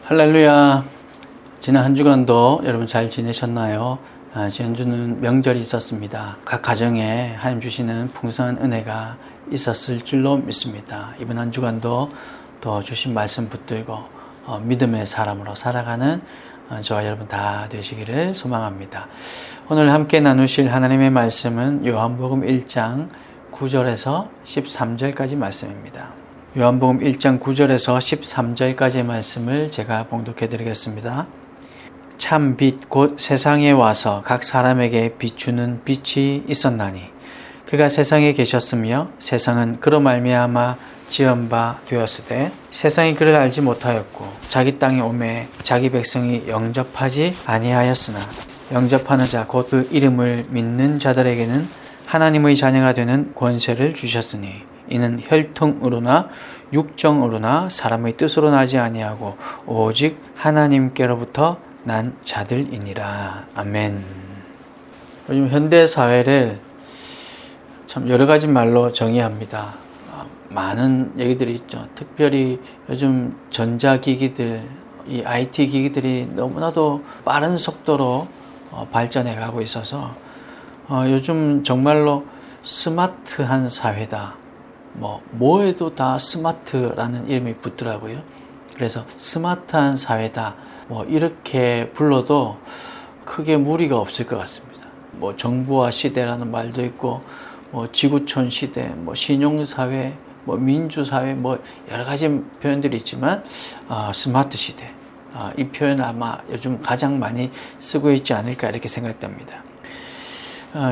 할렐루야. 지난 한 주간도 여러분 잘 지내셨나요? 지난주는 명절이 있었습니다. 각 가정에 하나님 주시는 풍성한 은혜가 있었을 줄로 믿습니다. 이번 한 주간도 또 주신 말씀 붙들고 믿음의 사람으로 살아가는 저와 여러분 다 되시기를 소망합니다. 오늘 함께 나누실 하나님의 말씀은 요한복음 1장 9절에서 13절까지 말씀입니다. 요한복음 1장 9절에서 13절까지의 말씀을 제가 봉독해 드리겠습니다. 참 빛 곧 세상에 와서 각 사람에게 비추는 빛이 있었나니 그가 세상에 계셨으며 세상은 그로 말미암아 지은 바 되었으되 세상이 그를 알지 못하였고 자기 땅에 오매 자기 백성이 영접하지 아니하였으나 영접하는 자 곧 그 이름을 믿는 자들에게는 하나님의 자녀가 되는 권세를 주셨으니 이는 혈통으로나 육정으로나 사람의 뜻으로 나지 아니하고 오직 하나님께로부터 난 자들이니라. 아멘. 요즘 현대 사회를 참 여러 가지 말로 정의합니다. 많은 얘기들이 있죠. 특별히 요즘 전자기기들, 이 IT 기기들이 너무나도 빠른 속도로 발전해 가고 있어서 요즘 정말로 스마트한 사회다. 뭐에도 다 스마트라는 이름이 붙더라고요. 그래서 스마트한 사회다. 이렇게 불러도 크게 무리가 없을 것 같습니다. 정보화 시대라는 말도 있고, 지구촌 시대, 신용사회, 민주사회, 여러 가지 표현들이 있지만, 스마트 시대. 이 표현 아마 요즘 가장 많이 쓰고 있지 않을까 이렇게 생각됩니다.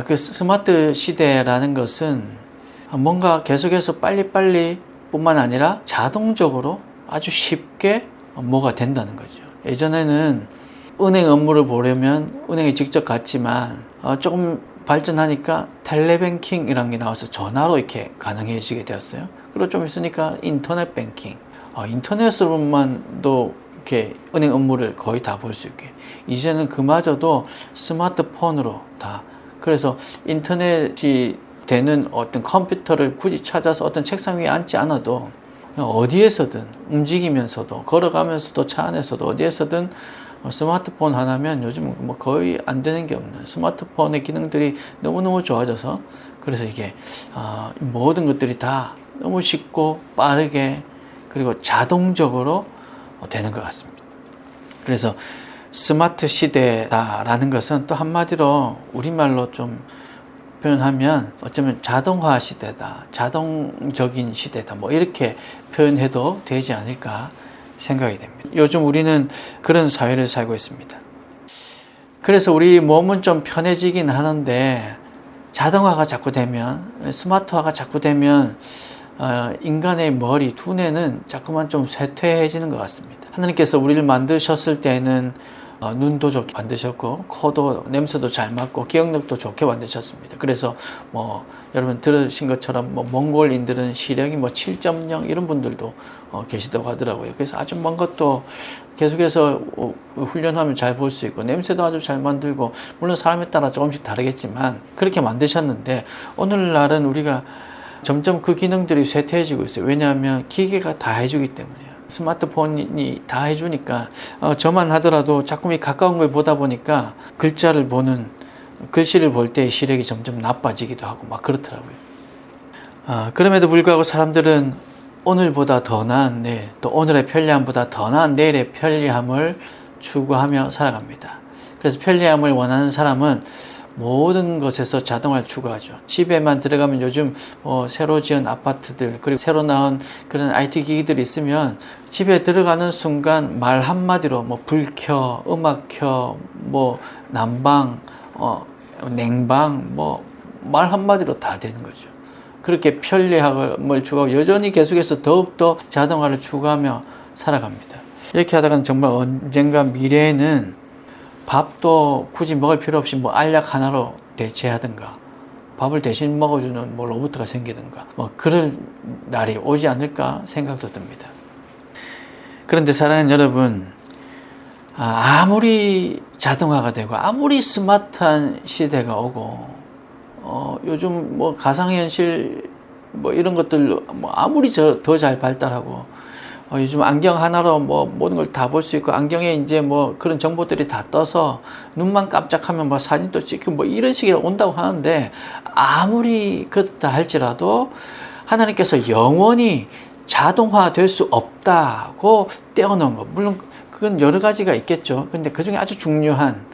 그 스마트 시대라는 것은 뭔가 계속해서 빨리빨리 뿐만 아니라 자동적으로 아주 쉽게 뭐가 된다는 거죠. 예전에는 은행 업무를 보려면 은행에 직접 갔지만 조금 발전하니까 텔레뱅킹이라는 게 나와서 전화로 이렇게 가능해지게 되었어요. 그리고 좀 있으니까 인터넷 뱅킹, 인터넷으로만도 이렇게 은행 업무를 거의 다 볼 수 있게. 이제는 그마저도 스마트폰으로 다. 그래서 인터넷이 되는 어떤 컴퓨터를 굳이 찾아서 어떤 책상 위에 앉지 않아도 어디에서든 움직이면서도 걸어가면서도 차 안에서도 어디에서든 스마트폰 하나면 요즘 거의 안 되는 게 없는 스마트폰의 기능들이 너무너무 좋아져서 그래서 이게 모든 것들이 다 너무 쉽고 빠르게 그리고 자동적으로 되는 것 같습니다. 그래서 스마트 시대다라는 것은 또 한마디로 우리말로 좀 표현하면 어쩌면 자동화 시대다, 자동적인 시대다, 이렇게 표현해도 되지 않을까 생각이 됩니다. 요즘 우리는 그런 사회를 살고 있습니다. 그래서 우리 몸은 좀 편해지긴 하는데 자동화가 자꾸 되면, 스마트화가 자꾸 되면 인간의 머리, 두뇌는 자꾸만 좀 쇠퇴해지는 것 같습니다. 하나님께서 우리를 만드셨을 때는 눈도 좋게 만드셨고 코도 냄새도 잘 맡고 기억력도 좋게 만드셨습니다. 그래서 여러분 들으신 것처럼 몽골인들은 시력이 7.0 이런 분들도 계시다고 하더라고요. 그래서 아주 먼 것도 계속해서 훈련하면 잘 볼 수 있고 냄새도 아주 잘 만들고 물론 사람에 따라 조금씩 다르겠지만 그렇게 만드셨는데 오늘날은 우리가 점점 그 기능들이 쇠퇴해지고 있어요. 왜냐하면 기계가 다 해주기 때문에요. 스마트폰이 다 해주니까 저만 하더라도 자꾸 가까운 걸 보다 보니까 글씨를 볼 때의 시력이 점점 나빠지기도 하고 그렇더라고요. 그럼에도 불구하고 사람들은 오늘보다 더 나은 내일, 또 오늘의 편리함보다 더 나은 내일의 편리함을 추구하며 살아갑니다. 그래서 편리함을 원하는 사람은 모든 것에서 자동화를 추구하죠. 집에만 들어가면 요즘 새로 지은 아파트들 그리고 새로 나온 그런 IT 기기들이 있으면 집에 들어가는 순간 말 한마디로 불 켜, 음악 켜, 난방, 냉방 말 한마디로 다 되는 거죠. 그렇게 편리함을 추구하고 여전히 계속해서 더욱더 자동화를 추구하며 살아갑니다. 이렇게 하다가는 정말 언젠가 미래에는 밥도 굳이 먹을 필요 없이 알약 하나로 대체하든가 밥을 대신 먹어주는 로봇가 생기든가 그럴 날이 오지 않을까 생각도 듭니다. 그런데 사랑하는 여러분, 아무리 자동화가 되고 아무리 스마트한 시대가 오고 요즘 가상현실 이런 것들 아무리 더 잘 발달하고 요즘 안경 하나로 뭐 모든 걸 다 볼 수 있고, 안경에 이제 뭐 그런 정보들이 다 떠서 눈만 깜짝하면 뭐 사진도 찍히고 뭐 이런 식이 온다고 하는데, 아무리 그렇다 할지라도 하나님께서 영원히 자동화될 수 없다고 떼어놓은 거, 물론 그건 여러 가지가 있겠죠. 근데 그 중에 아주 중요한,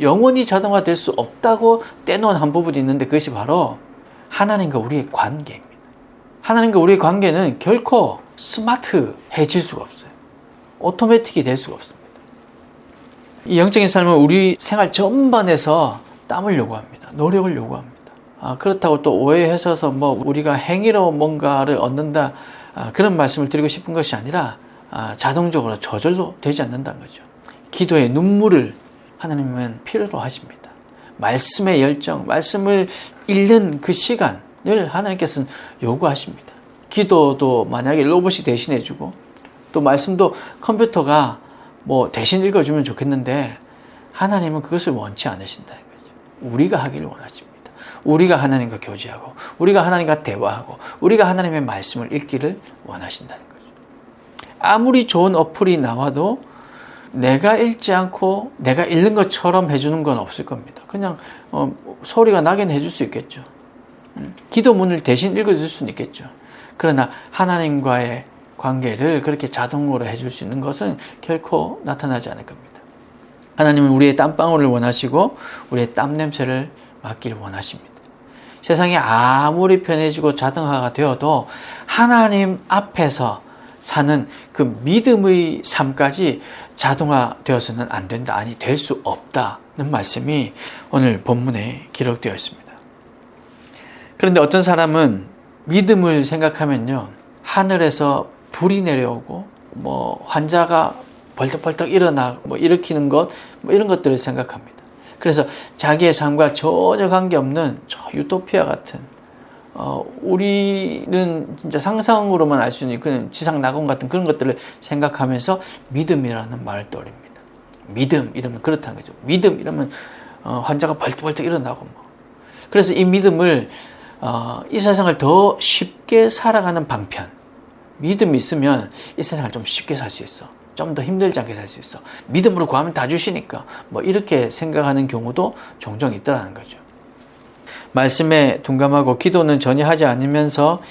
영원히 자동화될 수 없다고 떼놓은 한 부분이 있는데, 그것이 바로 하나님과 우리의 관계입니다. 하나님과 우리의 관계는 결코 스마트해질 수가 없어요. 오토매틱이 될 수가 없습니다. 이 영적인 삶은 우리 생활 전반에서 땀을 요구합니다. 노력을 요구합니다. 그렇다고 또 오해하셔서 뭐 우리가 행위로 뭔가를 얻는다, 그런 말씀을 드리고 싶은 것이 아니라, 자동적으로 저절로 되지 않는다는 거죠. 기도의 눈물을 하나님은 필요로 하십니다. 말씀의 열정, 말씀을 읽는 그 시간을 하나님께서는 요구하십니다. 기도도 만약에 로봇이 대신해주고, 또 말씀도 컴퓨터가 뭐 대신 읽어주면 좋겠는데, 하나님은 그것을 원치 않으신다는 거죠. 우리가 하기를 원하십니다. 우리가 하나님과 교제하고, 우리가 하나님과 대화하고, 우리가 하나님의 말씀을 읽기를 원하신다는 거죠. 아무리 좋은 어플이 나와도 내가 읽지 않고 내가 읽는 것처럼 해주는 건 없을 겁니다. 그냥 소리가 나긴 해줄 수 있겠죠. 기도문을 대신 읽어줄 수는 있겠죠. 그러나 하나님과의 관계를 그렇게 자동으로 해줄 수 있는 것은 결코 나타나지 않을 겁니다. 하나님은 우리의 땀방울을 원하시고 우리의 땀 냄새를 맡기를 원하십니다. 세상이 아무리 편해지고 자동화가 되어도 하나님 앞에서 사는 그 믿음의 삶까지 자동화되어서는 안 된다, 아니 될 수 없다는 말씀이 오늘 본문에 기록되어 있습니다. 그런데 어떤 사람은 믿음을 생각하면요, 하늘에서 불이 내려오고 뭐 환자가 벌떡벌떡 일어나 뭐 일으키는 것, 뭐 이런 것들을 생각합니다. 그래서 자기의 삶과 전혀 관계없는 저 유토피아 같은, 우리는 진짜 상상으로만 알 수 있는 그런 지상 낙원 같은 그런 것들을 생각하면서 믿음이라는 말을 떠올립니다. 믿음 이러면 그렇다는 거죠. 믿음 이러면 환자가 벌떡벌떡 일어나고 뭐. 그래서 이 믿음을 이 세상을 더 쉽게 살아가는 방편, 믿음이 있으면 이 세상을 좀 쉽게 살 수 있어, 좀 더 힘들지 않게 살 수 있어, 믿음으로 구하면 다 주시니까, 뭐 이렇게 생각하는 경우도 종종 있더라는 거죠. 말씀에 둔감하고 기도는 전혀 하지 않으면서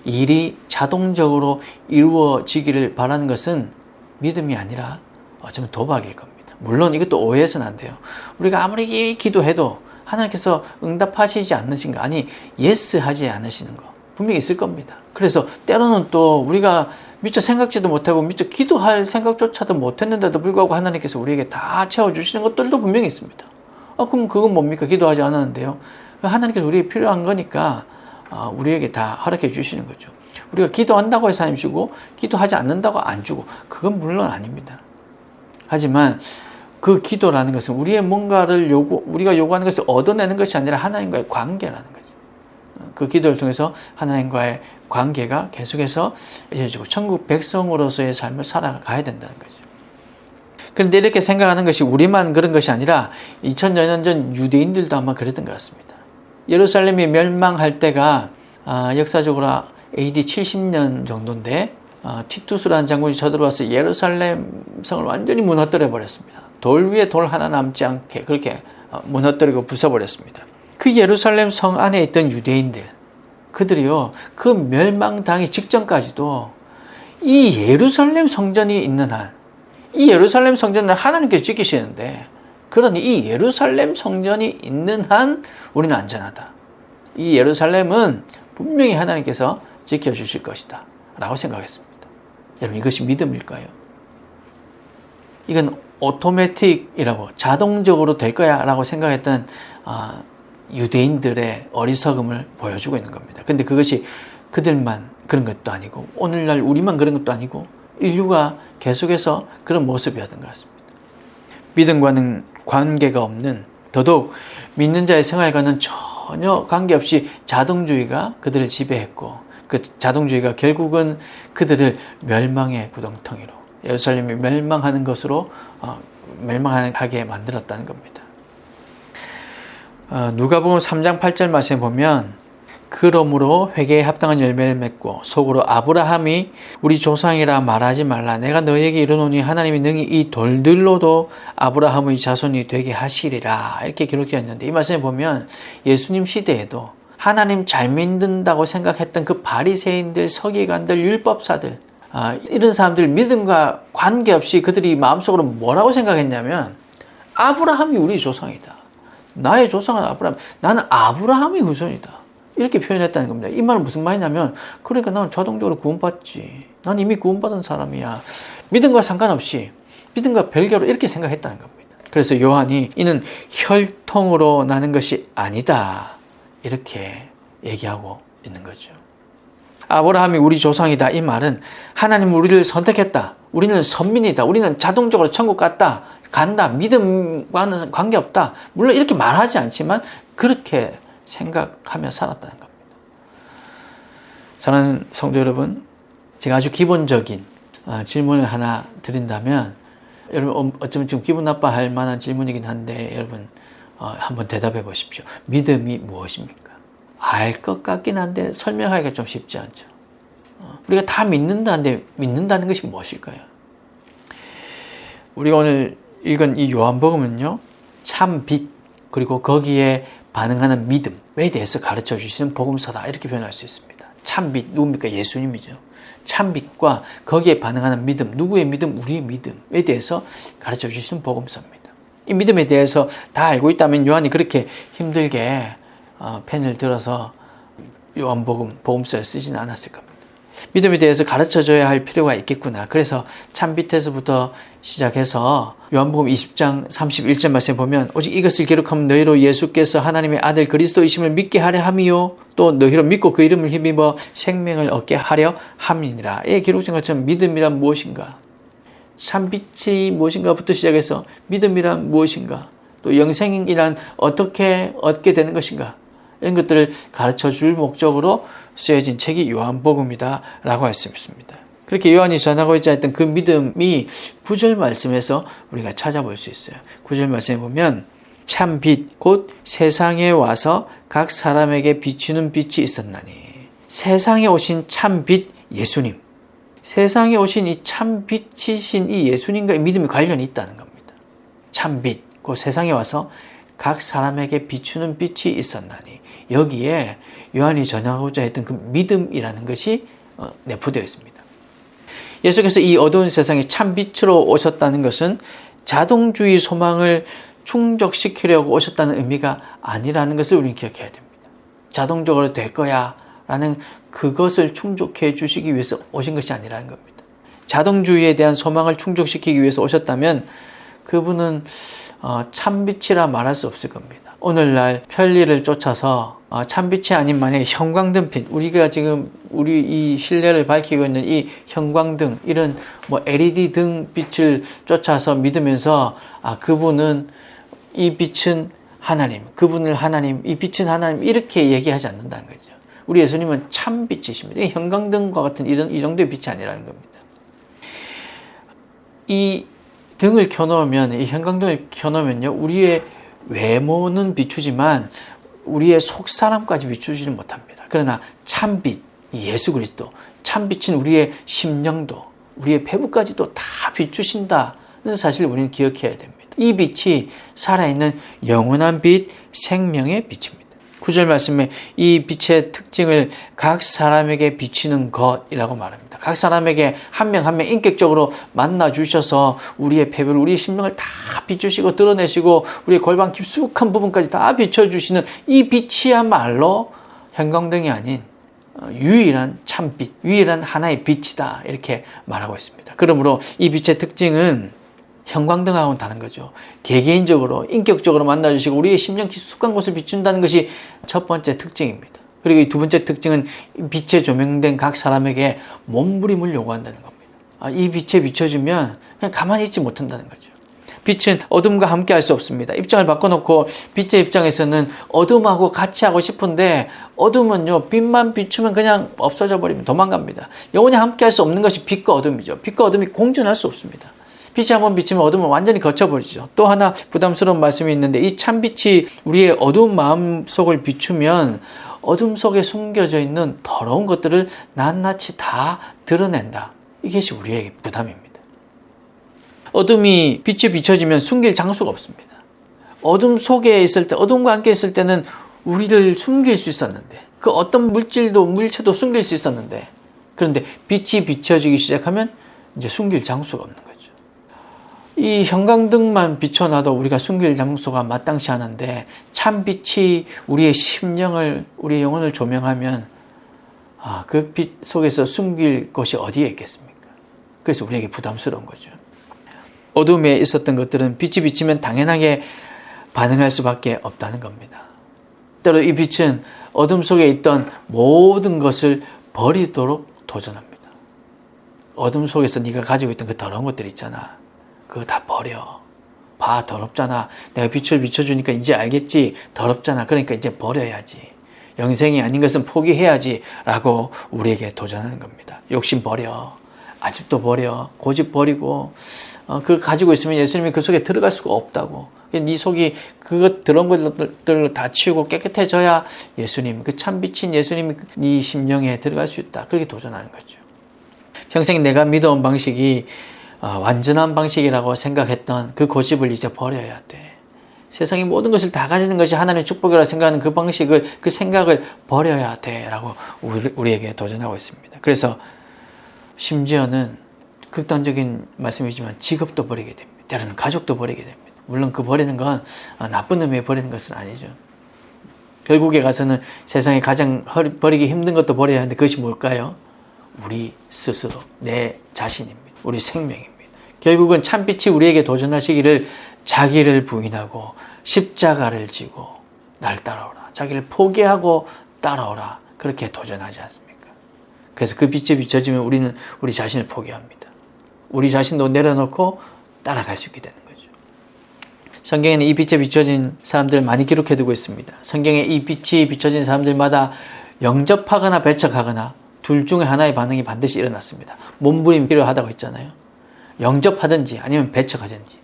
일이 자동적으로 이루어지기를 바라는 것은 믿음이 아니라 어쩌면 도박일 겁니다. 물론 이것도 오해해서는 안 돼요. 우리가 아무리 기도해도 하나님께서 응답하시지 않으신가, 아니 예스 하지 않으시는 거 분명히 있을 겁니다. 그래서 때로는 또 우리가 미처 생각지도 못하고 미처 기도할 생각조차도 못했는데도 불구하고 하나님께서 우리에게 다 채워주시는 것들도 분명히 있습니다. 그럼 그건 뭡니까? 기도하지 않았는데요. 하나님께서 우리에게 필요한 거니까 우리에게 다 허락해 주시는 거죠. 우리가 기도한다고 해서 안 주고 기도하지 않는다고 안 주고, 그건 물론 아닙니다. 하지만 그 기도라는 것은 우리의 뭔가를 우리가 요구하는 것을 얻어내는 것이 아니라 하나님과의 관계라는 거죠. 그 기도를 통해서 하나님과의 관계가 계속해서 이어지고 천국 백성으로서의 삶을 살아가야 된다는 거죠. 그런데 이렇게 생각하는 것이 우리만 그런 것이 아니라 2000여 년 전 유대인들도 아마 그랬던 것 같습니다. 예루살렘이 멸망할 때가 역사적으로 AD 70년 정도인데, 티투스라는 장군이 쳐들어와서 예루살렘 성을 완전히 무너뜨려 버렸습니다. 돌 위에 돌 하나 남지 않게 그렇게 무너뜨리고 부숴버렸습니다. 그 예루살렘 성 안에 있던 유대인들, 그들이요, 그 멸망당하기 직전까지도 이 예루살렘 성전이 있는 한, 이 예루살렘 성전은 하나님께서 지키시는데, 그러니 이 예루살렘 성전이 있는 한 우리는 안전하다, 이 예루살렘은 분명히 하나님께서 지켜주실 것이다 라고 생각했습니다. 여러분, 이것이 믿음일까요? 이건 오토매틱이라고, 자동적으로 될 거야 라고 생각했던 유대인들의 어리석음을 보여주고 있는 겁니다. 근데 그것이 그들만 그런 것도 아니고, 오늘날 우리만 그런 것도 아니고, 인류가 계속해서 그런 모습이었던 것 같습니다. 믿음과는 관계가 없는, 더더욱 믿는 자의 생활과는 전혀 관계없이 자동주의가 그들을 지배했고, 그 자동주의가 결국은 그들을 멸망의 구덩텅이로, 예루살렘이 멸망하는 것으로 멸망하게 만들었다는 겁니다. 누가복음 3장 8절 말씀에 보면 그러므로 회개에 합당한 열매를 맺고 속으로 아브라함이 우리 조상이라 말하지 말라. 내가 너에게 이르노니 하나님이 능히 이 돌들로도 아브라함의 자손이 되게 하시리라. 이렇게 기록되어 있는데 이 말씀에 보면 예수님 시대에도 하나님 잘 믿는다고 생각했던 그 바리새인들, 서기관들, 율법사들, 이런 사람들 믿음과 관계없이 그들이 마음속으로 뭐라고 생각했냐면 아브라함이 우리 조상이다. 나의 조상은 아브라함. 나는 아브라함의 후손이다. 이렇게 표현했다는 겁니다. 이 말은 무슨 말이냐면 그러니까 나는 자동적으로 구원받지. 난 이미 구원받은 사람이야. 믿음과 상관없이 믿음과 별개로 이렇게 생각했다는 겁니다. 그래서 요한이 이는 혈통으로 나는 것이 아니다. 이렇게 얘기하고 있는 거죠. 아브라함이 우리 조상이다. 이 말은 하나님 우리를 선택했다. 우리는 선민이다. 우리는 자동적으로 천국 간다. 믿음과는 관계없다. 물론 이렇게 말하지 않지만 그렇게 생각하며 살았다는 겁니다. 사랑하는 성도 여러분, 제가 아주 기본적인 질문을 하나 드린다면 여러분 어쩌면 좀 기분 나빠할 만한 질문이긴 한데 여러분 한번 대답해 보십시오. 믿음이 무엇입니까? 알 것 같긴 한데 설명하기가 좀 쉽지 않죠. 우리가 다 믿는다는데 믿는다는 것이 무엇일까요? 우리가 오늘 읽은 이 요한복음은요, 참 빛 그리고 거기에 반응하는 믿음에 대해서 가르쳐 주시는 복음서다 이렇게 표현할 수 있습니다. 참 빛 누굽니까? 예수님이죠. 참 빛과 거기에 반응하는 믿음, 누구의 믿음? 우리의 믿음에 대해서 가르쳐 주시는 복음서입니다. 이 믿음에 대해서 다 알고 있다면 요한이 그렇게 힘들게 펜을 들어서 요한복음 복음서에 쓰지는 않았을 겁니다. 믿음에 대해서 가르쳐줘야 할 필요가 있겠구나. 그래서 참빛에서부터 시작해서 요한복음 20장 31절 말씀에 보면 오직 이것을 기록하면 너희로 예수께서 하나님의 아들 그리스도이심을 믿게 하려 함이요 또 너희로 믿고 그 이름을 힘입어 생명을 얻게 하려 함이니라. 이 기록된 것처럼 믿음이란 무엇인가? 참빛이 무엇인가부터 시작해서 믿음이란 무엇인가? 또 영생이란 어떻게 얻게 되는 것인가? 이런 것들을 가르쳐 줄 목적으로 쓰여진 책이 요한복음이다 라고 할 수 있습니다. 그렇게 요한이 전하고자 했던 그 믿음이 9절 말씀에서 우리가 찾아볼 수 있어요. 9절 말씀에 보면 참 빛 곧 세상에 와서 각 사람에게 비추는 빛이 있었나니. 세상에 오신 참 빛 예수님, 세상에 오신 이 참 빛이신 이 예수님과의 믿음이 관련이 있다는 겁니다. 참 빛 곧 세상에 와서 각 사람에게 비추는 빛이 있었나니. 여기에 요한이 전하고자 했던 그 믿음이라는 것이 내포되어 있습니다. 예수께서 이 어두운 세상에 참 빛으로 오셨다는 것은 자동주의 소망을 충족시키려고 오셨다는 의미가 아니라는 것을 우리는 기억해야 됩니다. 자동적으로 될 거야 라는 그것을 충족해 주시기 위해서 오신 것이 아니라는 겁니다. 자동주의에 대한 소망을 충족시키기 위해서 오셨다면 그분은 참빛이라 말할 수 없을 겁니다. 오늘날 편리를 쫓아서 참빛이 아닌 만약에 형광등빛, 우리가 지금 우리 이 실내를 밝히고 있는 이 형광등, 이런 LED 등 빛을 쫓아서 믿으면서 그분은 이 빛은 하나님, 그분을 하나님, 이 빛은 하나님 이렇게 얘기하지 않는다는 거죠. 우리 예수님은 참빛이십니다. 형광등과 같은 이 정도의 빛이 아니라는 겁니다. 이 등을 켜놓으면, 이 형광등을 켜놓으면요, 우리의 외모는 비추지만 우리의 속사람까지 비추지는 못합니다. 그러나 참빛, 예수 그리스도, 참빛은 우리의 심령도, 우리의 배부까지도 다 비추신다는 사실을 우리는 기억해야 됩니다. 이 빛이 살아있는 영원한 빛, 생명의 빛입니다. 9절 말씀에 이 빛의 특징을 각 사람에게 비치는 것이라고 말합니다. 각 사람에게 한 명 한 명 인격적으로 만나 주셔서 우리의 패배를, 우리의 심령을 다 비추시고 드러내시고 우리의 골반 깊숙한 부분까지 다 비춰주시는 이 빛이야말로 형광등이 아닌 유일한 참빛, 유일한 하나의 빛이다 이렇게 말하고 있습니다. 그러므로 이 빛의 특징은 형광등하고는 다른 거죠. 개개인적으로 인격적으로 만나주시고 우리의 심령 깊숙한 곳을 비춘다는 것이 첫 번째 특징입니다. 그리고 이 두 번째 특징은 빛에 조명된 각 사람에게 몸부림을 요구한다는 겁니다. 이 빛에 비춰주면 그냥 가만히 있지 못한다는 거죠. 빛은 어둠과 함께 할 수 없습니다. 입장을 바꿔놓고 빛의 입장에서는 어둠하고 같이 하고 싶은데 어둠은요, 빛만 비추면 그냥 없어져 버리면 도망갑니다. 영원히 함께 할 수 없는 것이 빛과 어둠이죠. 빛과 어둠이 공존할 수 없습니다. 빛이 한번 비치면 어둠은 완전히 거쳐버리죠. 또 하나 부담스러운 말씀이 있는데 이 참빛이 우리의 어두운 마음속을 비추면 어둠 속에 숨겨져 있는 더러운 것들을 낱낱이 다 드러낸다. 이것이 우리에게 부담입니다. 어둠이 빛에 비춰지면 숨길 장소가 없습니다. 어둠 속에 있을 때, 어둠과 함께 있을 때는 우리를 숨길 수 있었는데, 그 어떤 물질도 물체도 숨길 수 있었는데, 그런데 빛이 비춰지기 시작하면 이제 숨길 장소가 없는 거죠. 이 형광등만 비춰놔도 우리가 숨길 장소가 마땅치 않은데, 참 빛이 우리의 심령을, 우리의 영혼을 조명하면 그 빛 속에서 숨길 곳이 어디에 있겠습니까? 그래서 우리에게 부담스러운 거죠. 어둠에 있었던 것들은 빛이 비치면 당연하게 반응할 수밖에 없다는 겁니다. 때로 이 빛은 어둠 속에 있던 모든 것을 버리도록 도전합니다. 어둠 속에서 네가 가지고 있던 그 더러운 것들 있잖아. 그거 다 버려. 봐, 더럽잖아. 내가 빛을 비춰주니까 이제 알겠지. 더럽잖아. 그러니까 이제 버려야지. 영생이 아닌 것은 포기해야지 라고 우리에게 도전하는 겁니다. 욕심 버려. 아집도 버려. 고집 버리고 그거 가지고 있으면 예수님이 그 속에 들어갈 수가 없다고. 네 속이 그것 더러운 것들을 다 치우고 깨끗해져야 예수님, 그 참빛인 예수님이 네 심령에 들어갈 수 있다. 그렇게 도전하는 거죠. 평생 내가 믿어온 방식이 완전한 방식이라고 생각했던 그 고집을 이제 버려야 돼. 세상의 모든 것을 다 가지는 것이 하나님의 축복이라고 생각하는 그 방식을, 그 생각을 버려야 돼 라고 우리에게 도전하고 있습니다. 그래서 심지어는 극단적인 말씀이지만 직업도 버리게 됩니다. 때로는 가족도 버리게 됩니다. 물론 그 버리는 건 나쁜 의미에 버리는 것은 아니죠. 결국에 가서는 세상에 가장 버리기 힘든 것도 버려야 하는데 그것이 뭘까요? 우리 스스로, 내 자신입니다. 우리 생명입니다. 결국은 참빛이 우리에게 도전하시기를 자기를 부인하고 십자가를 지고 날 따라오라. 자기를 포기하고 따라오라. 그렇게 도전하지 않습니까? 그래서 그 빛에 비춰지면 우리는 우리 자신을 포기합니다. 우리 자신도 내려놓고 따라갈 수 있게 되는 거죠. 성경에는 이 빛에 비춰진 사람들을 많이 기록해두고 있습니다. 성경에 이 빛이 비춰진 사람들마다 영접하거나 배척하거나 둘 중에 하나의 반응이 반드시 일어났습니다. 몸부림이 필요하다고 했잖아요. 영접하든지 아니면 배척하든지.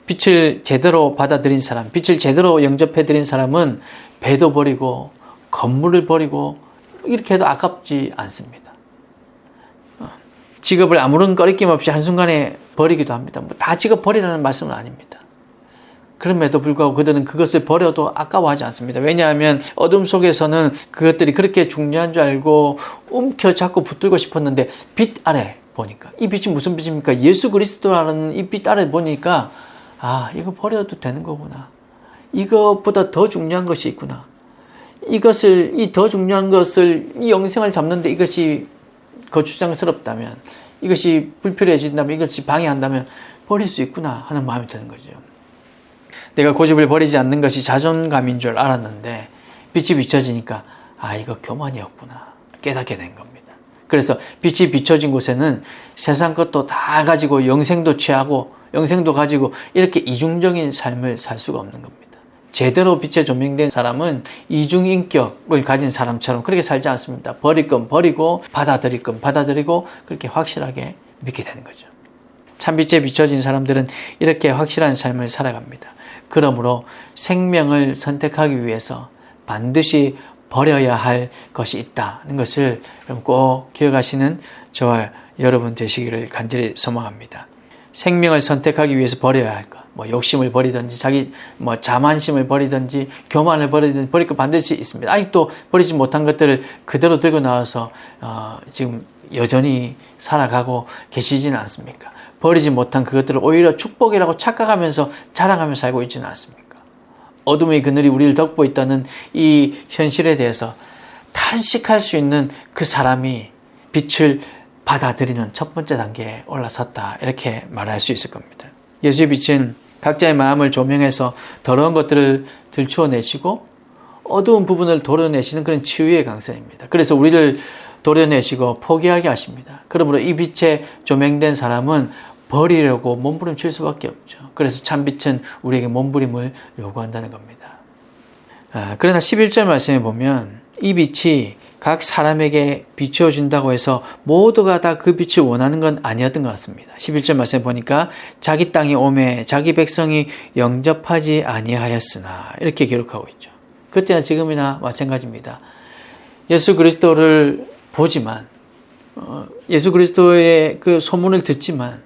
빛을 제대로 받아들인 사람, 빛을 제대로 영접해드린 사람은 배도 버리고 건물을 버리고 이렇게 해도 아깝지 않습니다. 직업을 아무런 꺼리낌 없이 한순간에 버리기도 합니다. 다 직업 버리라는 말씀은 아닙니다. 그럼에도 불구하고 그들은 그것을 버려도 아까워하지 않습니다. 왜냐하면 어둠 속에서는 그것들이 그렇게 중요한 줄 알고 움켜잡고 붙들고 싶었는데 빛 아래 보니까, 이 빛이 무슨 빛입니까? 예수 그리스도라는 이 빛 아래 보니까 이거 버려도 되는 거구나. 이것보다 더 중요한 것이 있구나. 이 더 중요한 것을, 이 영생을 잡는데 이것이 거추장스럽다면, 이것이 불필요해진다면, 이것이 방해한다면 버릴 수 있구나 하는 마음이 드는 거죠. 내가 고집을 버리지 않는 것이 자존감인 줄 알았는데 빛이 비춰지니까 이거 교만이었구나 깨닫게 된 겁니다. 그래서 빛이 비춰진 곳에는 세상 것도 다 가지고 영생도 취하고 영생도 가지고 이렇게 이중적인 삶을 살 수가 없는 겁니다. 제대로 빛에 조명된 사람은 이중인격을 가진 사람처럼 그렇게 살지 않습니다. 버릴 건 버리고 받아들일 건 받아들이고 그렇게 확실하게 믿게 되는 거죠. 참빛에 비춰진 사람들은 이렇게 확실한 삶을 살아갑니다. 그러므로 생명을 선택하기 위해서 반드시 버려야 할 것이 있다는 것을 꼭 기억하시는 저와 여러분 되시기를 간절히 소망합니다. 생명을 선택하기 위해서 버려야 할 것, 욕심을 버리든지 자기 자만심을 버리든지 교만을 버리든지 버릴 것 반드시 있습니다. 아직도 버리지 못한 것들을 그대로 들고 나와서 지금 여전히 살아가고 계시지는 않습니까? 버리지 못한 그것들을 오히려 축복이라고 착각하면서 자랑하면서 살고 있지는 않습니까? 어둠의 그늘이 우리를 덮고 있다는 이 현실에 대해서 탄식할 수 있는 그 사람이 빛을 받아들이는 첫 번째 단계에 올라섰다, 이렇게 말할 수 있을 겁니다. 예수의 빛은 각자의 마음을 조명해서 더러운 것들을 들추어내시고 어두운 부분을 도려내시는 그런 치유의 강선입니다. 그래서 우리를 도려내시고 포기하게 하십니다. 그러므로 이 빛에 조명된 사람은 버리려고 몸부림칠 수밖에 없죠. 그래서 참빛은 우리에게 몸부림을 요구한다는 겁니다. 그러나 11절 말씀에 보면 이 빛이 각 사람에게 비추어진다고 해서 모두가 다 그 빛을 원하는 건 아니었던 것 같습니다. 11절 말씀에 보니까 자기 땅에 오매 자기 백성이 영접하지 아니하였으나 이렇게 기록하고 있죠. 그때나 지금이나 마찬가지입니다. 예수 그리스도를 보지만 예수 그리스도의 그 소문을 듣지만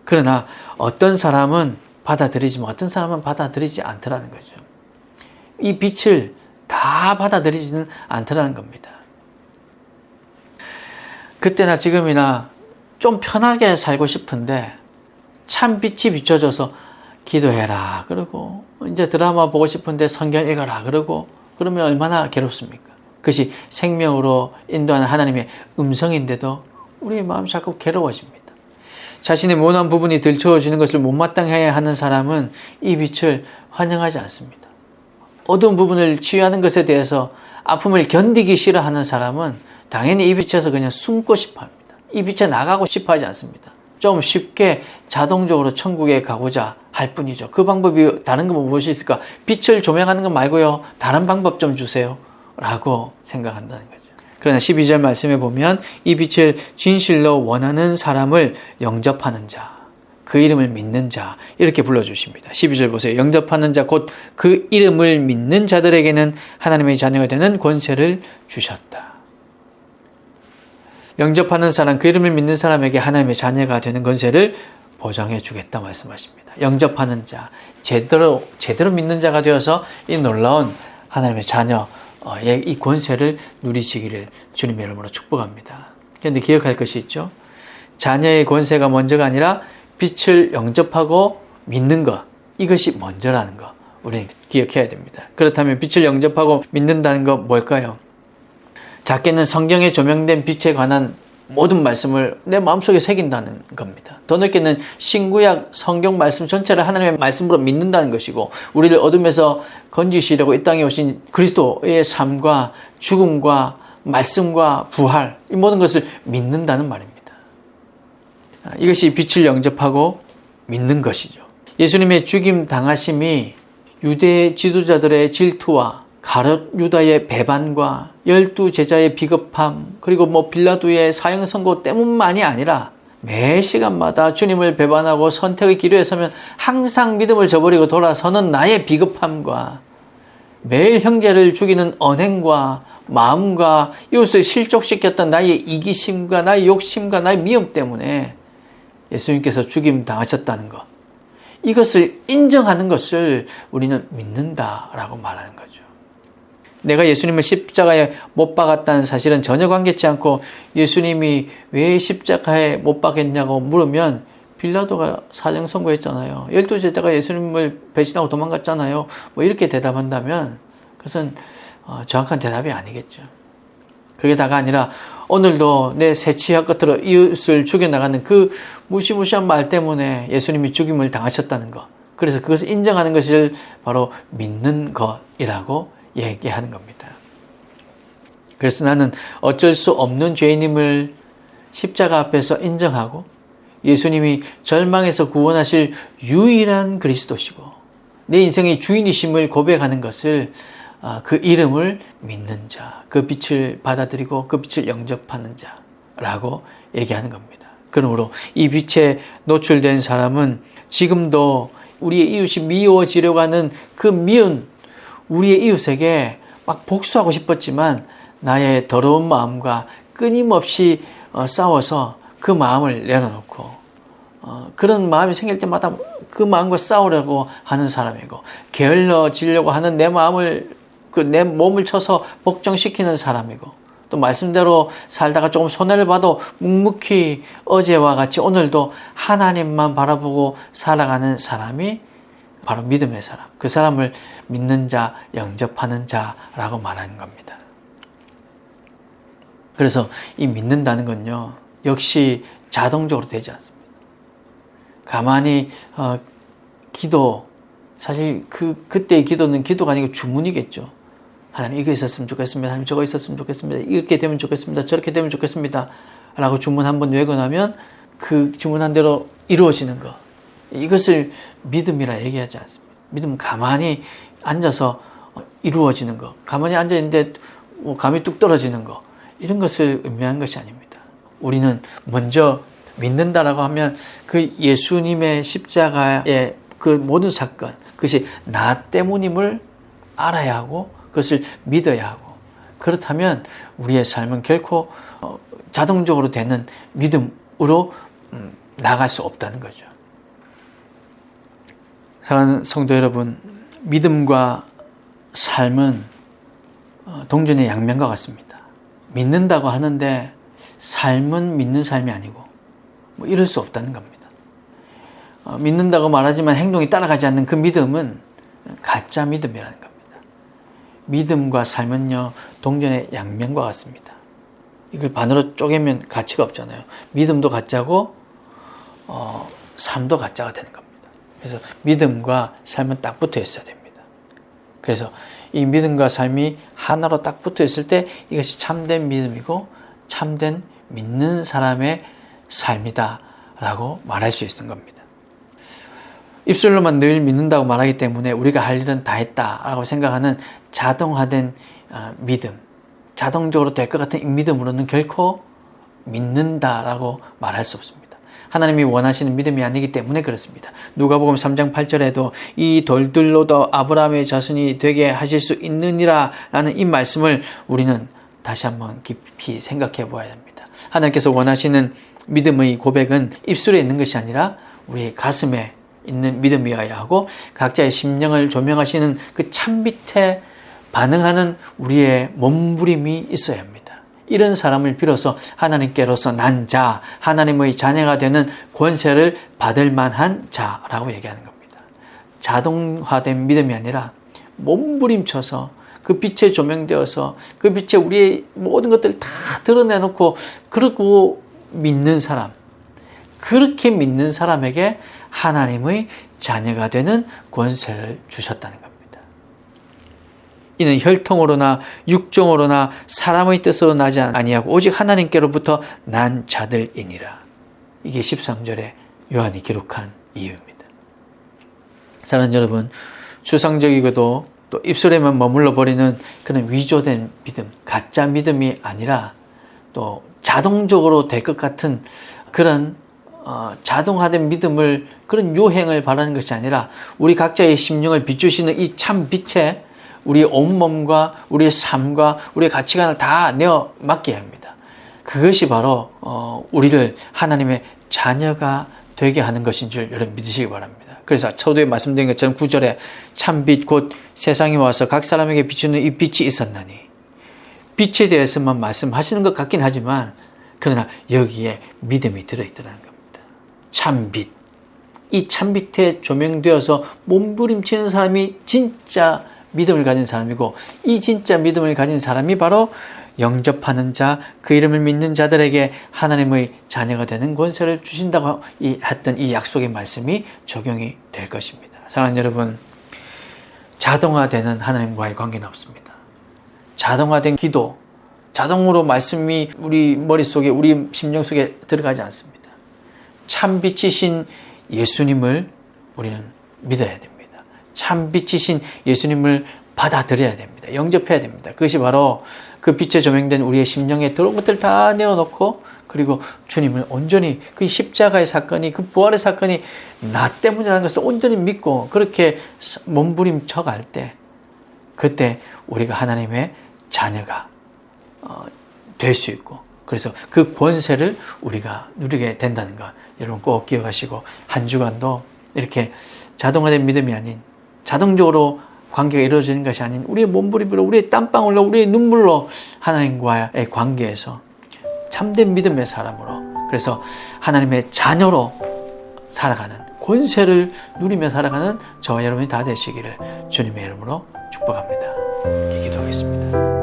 그러나 어떤 사람은 받아들이지만 어떤 사람은 받아들이지 않더라는 거죠. 이 빛을 다 받아들이지는 않더라는 겁니다. 그때나 지금이나 좀 편하게 살고 싶은데 참 빛이 비춰져서 기도해라 그러고 이제 드라마 보고 싶은데 성경 읽어라 그러고 그러면 얼마나 괴롭습니까? 그것이 생명으로 인도하는 하나님의 음성인데도 우리의 마음이 자꾸 괴로워집니다. 자신의 모난 부분이 들춰지는 것을 못마땅해야 하는 사람은 이 빛을 환영하지 않습니다. 어두운 부분을 치유하는 것에 대해서 아픔을 견디기 싫어하는 사람은 당연히 이 빛에서 그냥 숨고 싶어 합니다. 이 빛에 나가고 싶어 하지 않습니다. 좀 쉽게 자동적으로 천국에 가고자 할 뿐이죠. 그 방법이 다른 건 무엇이 있을까? 빛을 조명하는 것 말고요. 다른 방법 좀 주세요. 라고 생각한다는 거죠. 그러나 12절 말씀에 보면 이 빛을 진실로 원하는 사람을 영접하는 자, 그 이름을 믿는 자 이렇게 불러주십니다. 12절 보세요. 영접하는 자 곧 그 이름을 믿는 자들에게는 하나님의 자녀가 되는 권세를 주셨다. 영접하는 사람, 그 이름을 믿는 사람에게 하나님의 자녀가 되는 권세를 보장해 주겠다 말씀하십니다. 영접하는 자, 제대로 믿는 자가 되어서 이 놀라운 하나님의 자녀의 이 권세를 누리시기를 주님의 이름으로 축복합니다. 그런데 기억할 것이 있죠. 자녀의 권세가 먼저가 아니라 빛을 영접하고 믿는 것, 이것이 먼저라는 것 우리는 기억해야 됩니다. 그렇다면 빛을 영접하고 믿는다는 것 뭘까요? 작게는 성경에 조명된 빛에 관한 모든 말씀을 내 마음속에 새긴다는 겁니다. 더 넓게는 신구약 성경 말씀 전체를 하나님의 말씀으로 믿는다는 것이고 우리를 어둠에서 건지시려고 이 땅에 오신 그리스도의 삶과 죽음과 말씀과 부활 이 모든 것을 믿는다는 말입니다. 이것이 빛을 영접하고 믿는 것이죠. 예수님의 죽임 당하심이 유대 지도자들의 질투와 가룟 유다의 배반과 12제자의 비겁함 그리고 빌라도의 사형 선고 때문만이 아니라 매 시간마다 주님을 배반하고 선택의 기로에 서면 항상 믿음을 저버리고 돌아서는 나의 비겁함과 매일 형제를 죽이는 언행과 마음과 이웃을 실족시켰던 나의 이기심과 나의 욕심과 나의 미움 때문에 예수님께서 죽임 당하셨다는 것 이것을 인정하는 것을 우리는 믿는다라고 말하는 거죠. 내가 예수님을 십자가에 못 박았다는 사실은 전혀 관계치 않고 예수님이 왜 십자가에 못 박았냐고 물으면 빌라도가 사형 선고했잖아요. 12제자가 예수님을 배신하고 도망갔잖아요. 이렇게 대답한다면 그것은 정확한 대답이 아니겠죠. 그게 다가 아니라 오늘도 내 새치와 끝으로 이웃을 죽여나가는 그 무시무시한 말 때문에 예수님이 죽임을 당하셨다는 것. 그래서 그것을 인정하는 것을 바로 믿는 것이라고 얘기하는 겁니다. 그래서 나는 어쩔 수 없는 죄인임을 십자가 앞에서 인정하고 예수님이 절망에서 구원하실 유일한 그리스도시고 내 인생의 주인이심을 고백하는 것을 그 이름을 믿는 자, 그 빛을 받아들이고 그 빛을 영접하는 자라고 얘기하는 겁니다. 그러므로 이 빛에 노출된 사람은 지금도 우리의 이웃이 미워지려고 하는 그 미운 우리의 이웃에게 막 복수하고 싶었지만 나의 더러운 마음과 끊임없이 싸워서 그 마음을 내려놓고 그런 마음이 생길 때마다 그 마음과 싸우려고 하는 사람이고 게을러지려고 하는 내 마음을 내 몸을 쳐서 복종시키는 사람이고 또 말씀대로 살다가 조금 손해를 봐도 묵묵히 어제와 같이 오늘도 하나님만 바라보고 살아가는 사람이 바로 믿음의 사람, 그 사람을 믿는 자, 영접하는 자라고 말하는 겁니다. 그래서 이 믿는다는 건요, 역시 자동적으로 되지 않습니다. 가만히 기도, 사실 그때의 기도는 기도가 아니고 주문이겠죠. 하나님 이거 있었으면 좋겠습니다. 하나님 저거 있었으면 좋겠습니다. 이렇게 되면 좋겠습니다. 저렇게 되면 좋겠습니다. 라고 주문 한번 외고 나면 그 주문한 대로 이루어지는 것. 이것을 믿음이라 얘기하지 않습니다. 믿음은 가만히 앉아서 이루어지는 것. 가만히 앉아있는데 감이 뚝 떨어지는 것. 이런 것을 의미하는 것이 아닙니다. 우리는 먼저 믿는다라고 하면 그 예수님의 십자가의 그 모든 사건, 그것이 나 때문임을 알아야 하고 그것을 믿어야 하고 그렇다면 우리의 삶은 결코 자동적으로 되는 믿음으로 나갈 수 없다는 거죠. 사랑하는 성도 여러분, 믿음과 삶은 동전의 양면과 같습니다. 믿는다고 하는데 삶은 믿는 삶이 아니고 이럴 수 없다는 겁니다. 믿는다고 말하지만 행동이 따라가지 않는 그 믿음은 가짜 믿음이라는 겁니다. 믿음과 삶은요, 동전의 양면과 같습니다. 이걸 반으로 쪼개면 가치가 없잖아요. 믿음도 가짜고 삶도 가짜가 되는 겁니다. 그래서 믿음과 삶은 딱 붙어 있어야 됩니다. 그래서 이 믿음과 삶이 하나로 딱 붙어 있을 때 이것이 참된 믿음이고 참된 믿는 사람의 삶이다 라고 말할 수 있는 겁니다. 입술로만 늘 믿는다고 말하기 때문에 우리가 할 일은 다 했다라고 생각하는 자동화된 믿음, 자동적으로 될 것 같은 이 믿음으로는 결코 믿는다라고 말할 수 없습니다. 하나님이 원하시는 믿음이 아니기 때문에 그렇습니다. 누가복음 3장 8절에도 이 돌들로도 아브라함의 자손이 되게 하실 수 있느니라 라는 이 말씀을 우리는 다시 한번 깊이 생각해 보아야 합니다. 하나님께서 원하시는 믿음의 고백은 입술에 있는 것이 아니라 우리의 가슴에 있는 믿음이어야 하고 각자의 심령을 조명하시는 그 참빛에 반응하는 우리의 몸부림이 있어야 합니다. 이런 사람을 비로소 하나님께로서 난 자, 하나님의 자녀가 되는 권세를 받을 만한 자라고 얘기하는 겁니다. 자동화된 믿음이 아니라 몸부림쳐서 그 빛에 조명되어서 그 빛에 우리의 모든 것들을 다 드러내놓고 그러고 믿는 사람, 그렇게 믿는 사람에게 하나님의 자녀가 되는 권세를 주셨다는 겁니다. 이는 혈통으로나 육종으로나 사람의 뜻으로 나지 아니하고 오직 하나님께로부터 난 자들이니라. 이게 13절에 요한이 기록한 이유입니다. 사랑하는 여러분, 추상적이고도 또 입술에만 머물러 버리는 그런 위조된 믿음, 가짜 믿음이 아니라 또 자동적으로 될 것 같은 그런 자동화된 믿음을, 그런 요행을 바라는 것이 아니라 우리 각자의 심령을 비추시는 이 참 빛에 우리의 온몸과 우리의 삶과 우리의 가치관을 다 내어 맡겨야 합니다. 그것이 바로 우리를 하나님의 자녀가 되게 하는 것인 줄 여러분 믿으시기 바랍니다. 그래서 초도에 말씀드린 것처럼 9절에 참빛 곧 세상에 와서 각 사람에게 비추는 이 빛이 있었나니, 빛에 대해서만 말씀하시는 것 같긴 하지만 그러나 여기에 믿음이 들어있더라는 겁니다. 참빛, 이 참빛에 조명되어서 몸부림치는 사람이 진짜 믿음을 가진 사람이고, 이 진짜 믿음을 가진 사람이 바로 영접하는 자, 그 이름을 믿는 자들에게 하나님의 자녀가 되는 권세를 주신다고 했던 이 약속의 말씀이 적용이 될 것입니다. 사랑하는 여러분, 자동화되는 하나님과의 관계는 없습니다. 자동화된 기도, 자동으로 말씀이 우리 머릿속에, 우리 심령 속에 들어가지 않습니다. 참빛이신 예수님을 우리는 믿어야 됩니다. 참빛이신 예수님을 받아들여야 됩니다. 영접해야 됩니다. 그것이 바로 그 빛에 조명된 우리의 심령에 들어온 것들 다 내어놓고, 그리고 주님을 온전히, 그 십자가의 사건이, 그 부활의 사건이 나 때문이라는 것을 온전히 믿고 그렇게 몸부림쳐 갈 때, 그때 우리가 하나님의 자녀가 될 수 있고, 그래서 그 권세를 우리가 누리게 된다는 것 여러분 꼭 기억하시고, 한 주간도 이렇게 자동화된 믿음이 아닌, 자동적으로 관계가 이루어지는 것이 아닌 우리의 몸부림으로, 우리의 땀방울로, 우리의 눈물로 하나님과의 관계에서 참된 믿음의 사람으로, 그래서 하나님의 자녀로 살아가는, 권세를 누리며 살아가는 저와 여러분이 다 되시기를 주님의 이름으로 축복합니다. 기도하겠습니다.